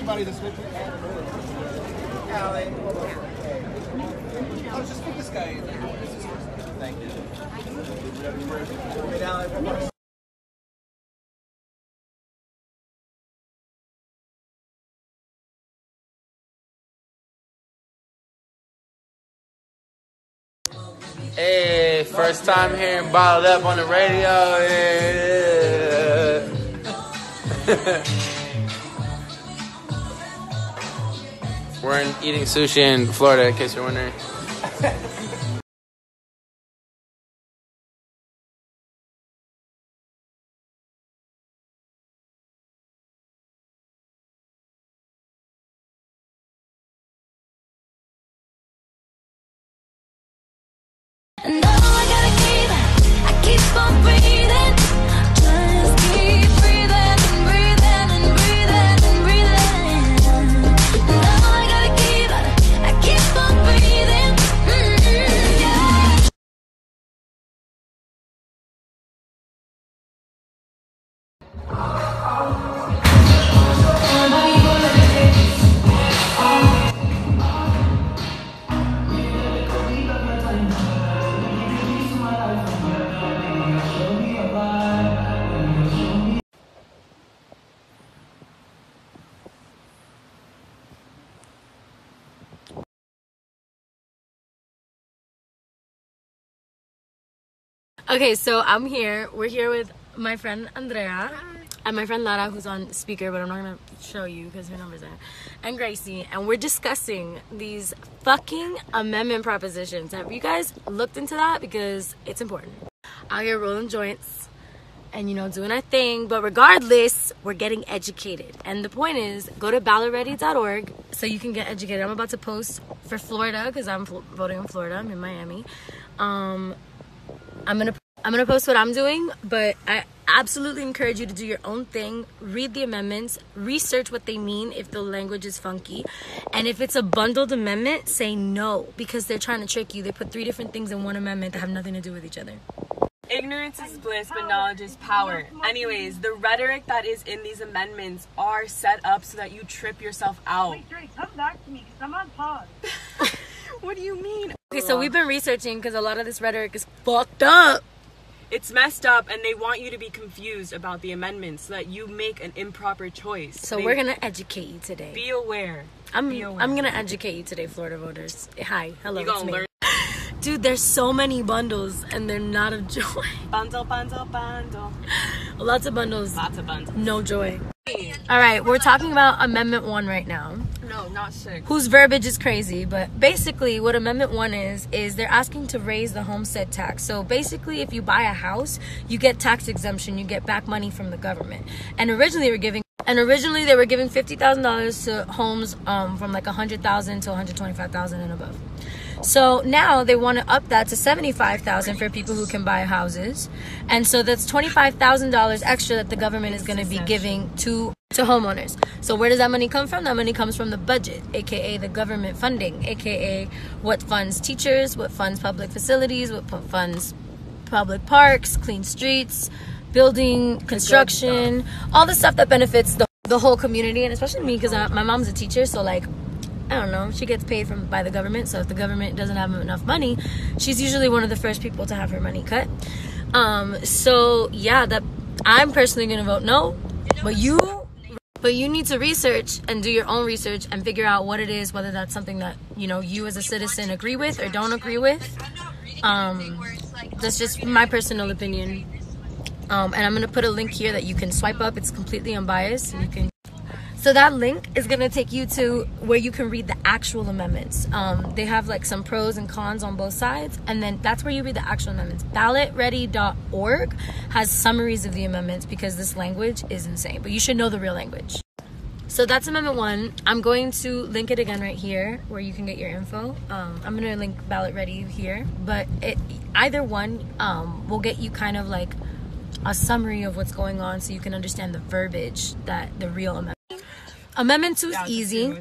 anybody this week? Allie. I'll just pick this guy. Thank you. Hey, first time hearing Bottled Up on the radio. Yeah. We're eating sushi in Florida, in case you're wondering. And all I gotta keep, I keep on breathing. Just keep breathing and breathing and breathing and breathing. And all I gotta keep, I keep on breathing. Yeah. Okay, so we're here with my friend Andrea and my friend Lara, who's on speaker, but I'm not gonna show you because her number's there, and Gracie, and we're discussing these fucking amendment propositions. Have you guys looked into that? Because it's important. Out here rolling joints and, you know, doing our thing, but regardless, we're getting educated. And the point is, go to allybrooke.org so you can get educated. I'm about to post for Florida because I'm voting in Florida. I'm in Miami. I'm gonna post what I'm doing, but I absolutely encourage you to do your own thing. Read the amendments, research what they mean if the language is funky, and if it's a bundled amendment, say no, because they're trying to trick you. They put 3 different things in one amendment that have nothing to do with each other. Ignorance is bliss, but knowledge is power. Anyways, the rhetoric that is in these amendments are set up so that you trip yourself out. Wait, Drake, come back to me because I'm on pause. What do you mean? Okay, so we've been researching because a lot of this rhetoric is fucked up. It's messed up, and they want you to be confused about the amendments so that you make an improper choice. So we're gonna educate you today. Be aware. I'm gonna educate you today, Florida voters. Hi, hello, You it's gonna me. learn. Dude, there's so many bundles and they're not a joy. Bundle, bundle, bundle. Lots of bundles. Lots of bundles. No joy. All right, we're talking about Amendment 1 right now. No, not 6. Whose verbiage is crazy, but basically what Amendment 1 is they're asking to raise the homestead tax. So basically, if you buy a house, you get tax exemption, you get back money from the government. And originally they were giving $50,000 to homes from like $100,000 to $125,000 and above. So now they want to up that to $75,000 for people who can buy houses, and so that's $25,000 extra that the government is going to be giving to homeowners. So where does that money come from? That money comes from the budget, aka the government funding, aka what funds teachers, what funds public facilities, what funds public parks, clean streets, building, construction, all the stuff that benefits the whole community, and especially me because my mom's a teacher, so like, I don't know, she gets paid by the government, so if the government doesn't have enough money, she's usually one of the first people to have her money cut. So yeah, that I'm personally gonna vote no, but you need to research and do your own research and figure out what it is, whether that's something that, you know, you as a citizen agree with or don't agree with. That's just my personal opinion. And I'm gonna put a link here that you can swipe up. It's completely unbiased, and you can. So that link is going to take you to where you can read the actual amendments. They have like some pros and cons on both sides, and then that's where you read the actual amendments. Ballotready.org has summaries of the amendments because this language is insane, but you should know the real language. So that's Amendment 1. I'm going to link it again right here where you can get your info. I'm going to link Ballot Ready here, but either one will get you kind of like a summary of what's going on so you can understand the verbiage that the real amendment. Amendment 2 is easy.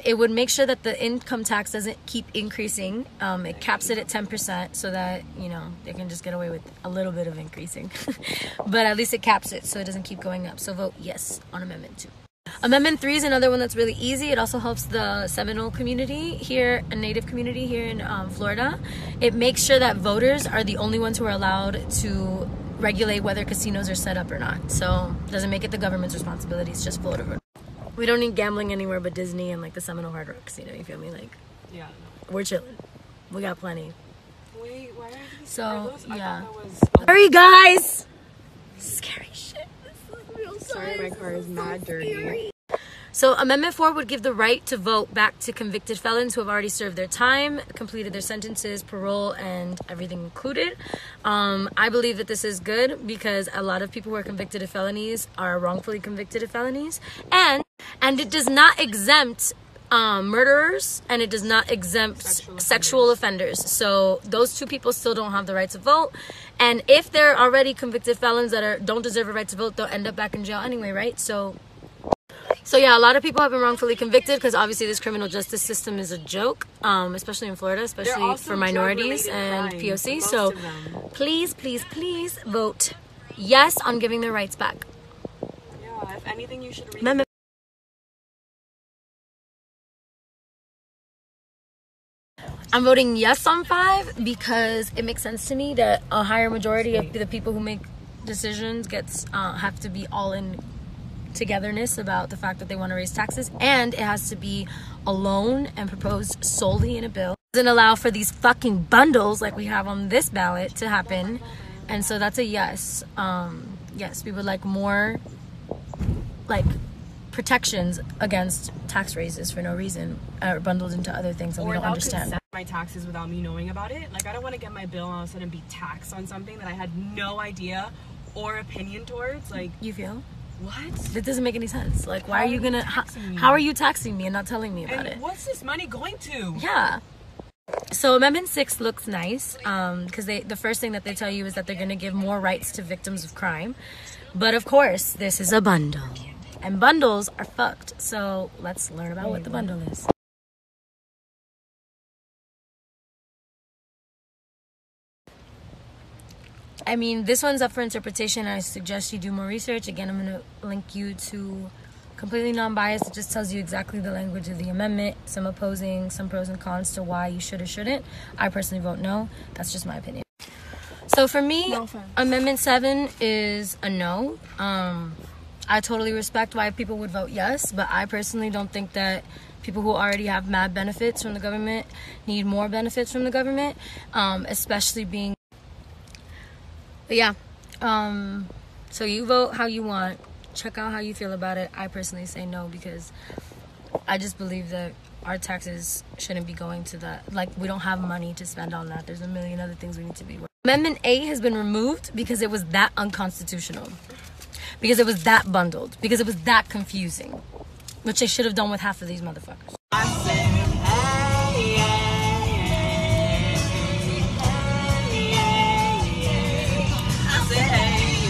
It would make sure that the income tax doesn't keep increasing. It caps it at 10% so that, you know, they can just get away with a little bit of increasing. But at least it caps it so it doesn't keep going up. So vote yes on Amendment 2. Amendment 3 is another one that's really easy. It also helps the Seminole community here, a Native community here in Florida. It makes sure that voters are the only ones who are allowed to regulate whether casinos are set up or not. So it doesn't make it the government's responsibility. It's just Florida voters. We don't need gambling anywhere but Disney and like the Seminole Hard Rock Casino. You feel me? Like, Yeah. we're chilling. We got plenty. Wait, why are these? So, are those, yeah. I thought that was. Hurry, guys! Scary shit. This is real Sorry, my car is mad dirty. So Amendment 4 would give the right to vote back to convicted felons who have already served their time, completed their sentences, parole, and everything included. I believe that this is good because a lot of people who are convicted of felonies are wrongfully convicted of felonies. And it does not exempt murderers, and it does not exempt sexual offenders. So those two people still don't have the right to vote. And if they're already convicted felons that don't deserve a right to vote, they'll end up back in jail anyway, right? So yeah, a lot of people have been wrongfully convicted because obviously this criminal justice system is a joke, especially in Florida, especially for minorities and POC. So please, please, please vote yes on giving their rights back. Yeah, if anything, you should read. Amendment. I'm voting yes on 5 because it makes sense to me that a higher majority of the people who make decisions have to be all in togetherness about the fact that they want to raise taxes, and it has to be alone and proposed solely in a bill. It doesn't allow for these fucking bundles like we have on this ballot to happen, and so that's a yes. Yes, we would like more like protections against tax raises for no reason, bundled into other things that we don't understand. Set my taxes without me knowing about it. Like, I don't want to get my bill and all of a sudden be taxed on something that I had no idea or opinion towards. Like, You feel? what? That doesn't make any sense. Like, why are you gonna? taxing me? How are you taxing me and not telling me about And it? what's this money going to? Yeah. So Amendment 6 looks nice because the first thing that they tell you is that they're going to give more rights to victims of crime. But of course, this is a bundle. And bundles are fucked. So let's learn about what the bundle is. I mean, this one's up for interpretation. I suggest you do more research. Again, I'm going to link you to completely non-biased. It just tells you exactly the language of the amendment, some opposing, some pros and cons to why you should or shouldn't. I personally vote no. That's just my opinion. So for me, Amendment 7 is a no. I totally respect why people would vote yes, but I personally don't think that people who already have mad benefits from the government need more benefits from the government, especially being... But yeah, so you vote how you want. Check out how you feel about it. I personally say no because I just believe that our taxes shouldn't be going to that. Like, we don't have money to spend on that. There's a million other things we need to be working. Amendment 8 has been removed because it was that unconstitutional. Because it was that bundled. Because it was that confusing. Which they should have done with half of these motherfuckers. I said, hey, I said, hey,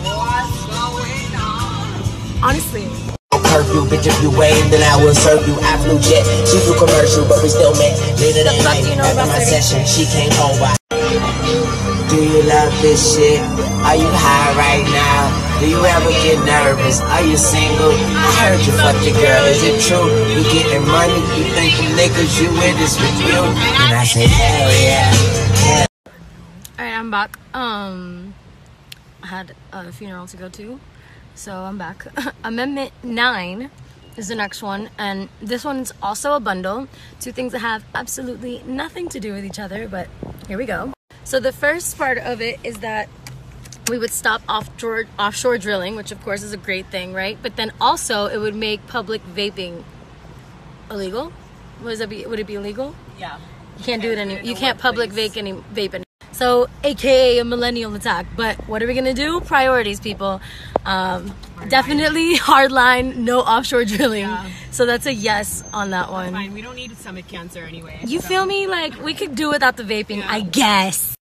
what's going on? Honestly. Curfew, bitch, if you wave, then I will serve you. I flew jet, she flew commercial, but we still met. Later that night, after my session, she came home by. Do you love this shit? Are you high right now? Do you ever get nervous? Are you single? I heard you fucked your girl, is it true? You getting money? You think the niggas you with is with you? And I said, hell yeah. Alright, I'm back. I had a funeral to go to, so I'm back. Amendment 9 is the next one, and this one's also a bundle. Two things that have absolutely nothing to do with each other, but here we go. So the first part of it is that we would stop offshore drilling, which of course is a great thing, right? But then also it would make public vaping illegal. Would it be illegal? Yeah. You can't do it anymore. You can't public vape anymore. So, AKA a millennial attack. But what are we gonna do? Priorities, people. Definitely hardline, no offshore drilling. Yeah. So that's a yes on that one. Fine, we don't need stomach cancer anyway. You feel me? Like, we could do without the vaping, Yeah. I guess.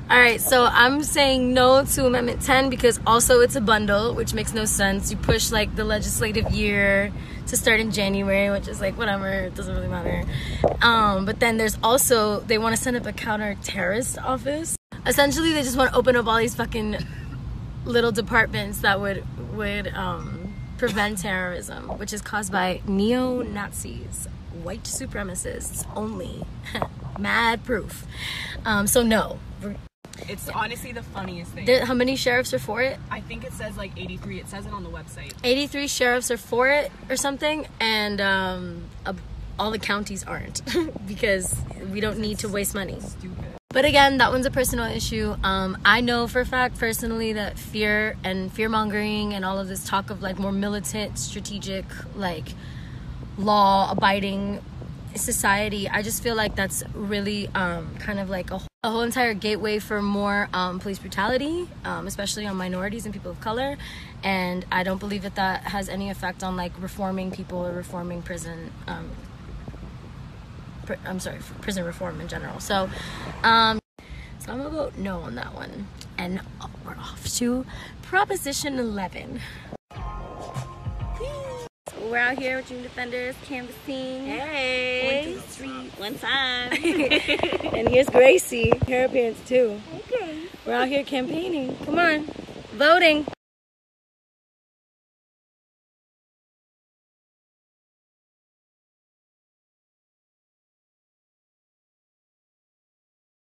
Alright, so I'm saying no to Amendment 10 because also it's a bundle, which makes no sense. You push like the legislative year to start in January, which is like whatever, it doesn't really matter. But then there's also, they want to set up a counter-terrorist office. Essentially, they just want to open up all these fucking little departments that would prevent terrorism, which is caused by neo-Nazis, white supremacists only. Mad proof. So no. It's honestly the funniest thing. How many sheriffs are for it? I think it says like 83. It says it on the website. 83 sheriffs are for it or something, and all the counties aren't because we don't need to waste money. Stupid. But again, that one's a personal issue. I know for a fact personally that fear and fear-mongering and all of this talk of like more militant, strategic, like law-abiding society, I just feel like that's really kind of like a whole entire gateway for more police brutality, especially on minorities and people of color. And I don't believe that that has any effect on like reforming people or reforming prison. Prison reform in general. So I'm gonna vote no on that one. And we're off to Proposition 11. We're out here with Dream Defenders, canvassing. Hey! Going to the street one time. And here's Gracie, her appearance too. Okay. We're out here campaigning. Come on, voting.